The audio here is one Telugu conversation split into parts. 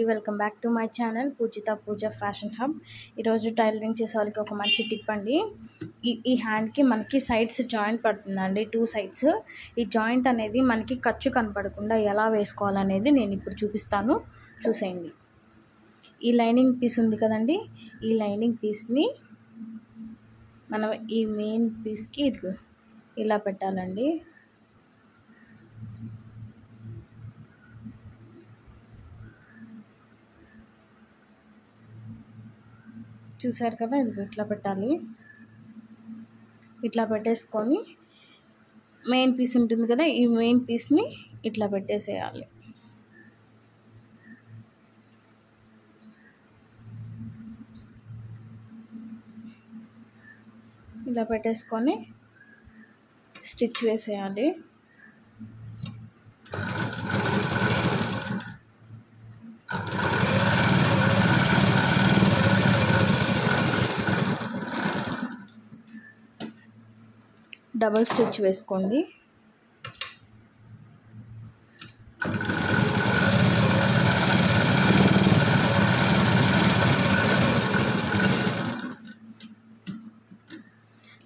Welcome back to my channel Poojitha Pooja fashion hub. ఈరోజు టైలరింగ్ చేసే వాళ్ళకి ఒక మంచి టిప్ అండి. ఈ హ్యాండ్కి మనకి సైడ్స్ జాయింట్ పడుతుందండి, 2 సైడ్స్. ఈ జాయింట్ అనేది మనకి ఖర్చు కనపడకుండా ఎలా వేసుకోవాలనేది నేను ఇప్పుడు చూపిస్తాను, చూసేయండి. ఈ లైనింగ్ పీస్ ఉంది కదండి, ఈ లైనింగ్ పీస్ని మనం ఈ మెయిన్ పీస్కి ఇదిగో ఇలా పెట్టాలండి. చూసారు కదా, ఇది ఇట్లా పెట్టాలి. ఇట్లా పెట్టేసుకొని మెయిన్ పీస్ ఉంటుంది కదా, ఈ మెయిన్ పీస్ని ఇట్లా పెట్టేసేయాలి. ఇలా పెట్టేసుకొని స్టిచ్ వేసేయాలి. డబల్ స్టిచ్ వేసుకోండి.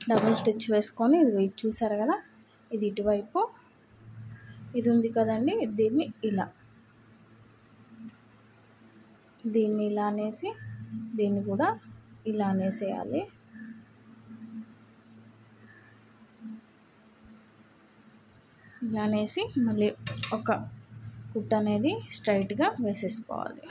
డబల్ స్టిచ్ వేసుకొని ఇది చూసారు కదా, ఇది ఇటువైపు ఇది ఉంది కదండి, దీన్ని ఇలా అనేసి దీన్ని కూడా ఇలా అనేసేయాలి. ఇలా అనేసి మళ్ళీ ఒక కుట్ట అనేది స్ట్రైట్గా వేసేసుకోవాలి.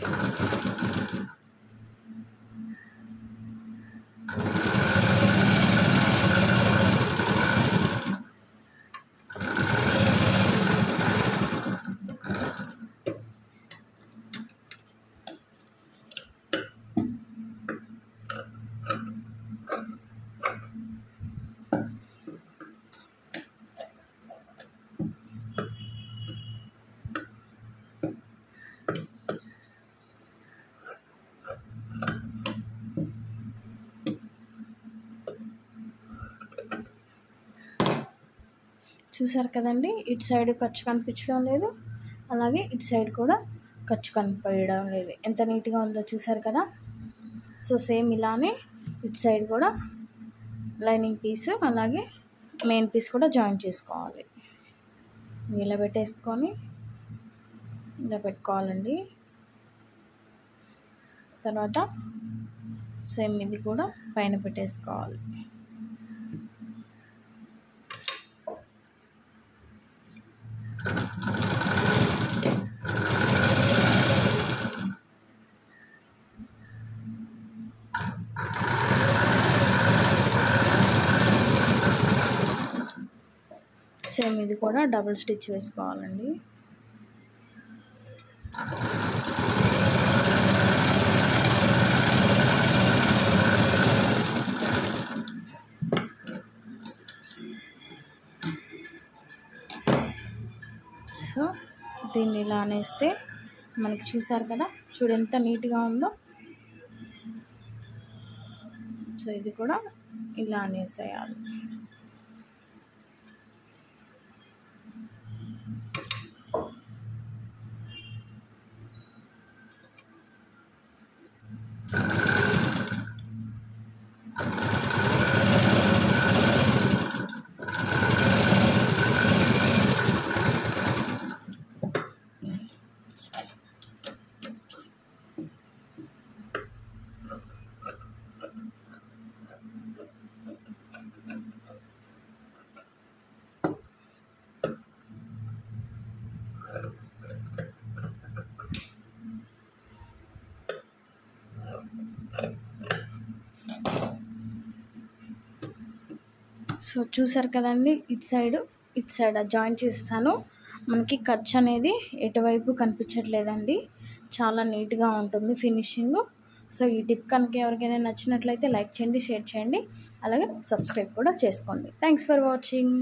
చూసారు కదండి, ఇటు సైడ్ ఖర్చు కనిపించడం లేదు, అలాగే ఇటు సైడ్ కూడా ఖర్చు కనిపించడం లేదు. ఎంత నీట్గా ఉందో చూసారు కదా. సో సేమ్ ఇలానే ఇటు సైడ్ కూడా లైనింగ్ పీస్ అలాగే మెయిన్ పీస్ కూడా జాయిన్ చేసుకోవాలి. ఇలా పెట్టేసుకొని ఇలా పెట్టుకోవాలండి. తర్వాత సేమ్ ఇది కూడా పైన పెట్టేసుకోవాలి. సేమ్ ఇది కూడా డబుల్ స్టిచ్ వేసుకోవాలండి. సో దీన్ని ఇలా అనేస్తే మనకి చూసారు కదా, చూడు ఎంత నీట్గా ఉందో. సో ఇది కూడా ఇలా అనేసేయాలి. సో చూసారు కదండి, ఇటు సైడ్ జాయిన్ చేసేసాను. మనకి ఖర్చు అనేది ఎటువైపు కనిపించట్లేదండి, చాలా నీట్గా ఉంటుంది ఫినిషింగ్. సో ఈ టిప్ కనుక ఎవరికైనా నచ్చినట్లయితే లైక్ చేయండి, షేర్ చేయండి, అలాగే సబ్స్క్రైబ్ కూడా చేసుకోండి. Thanks for watching.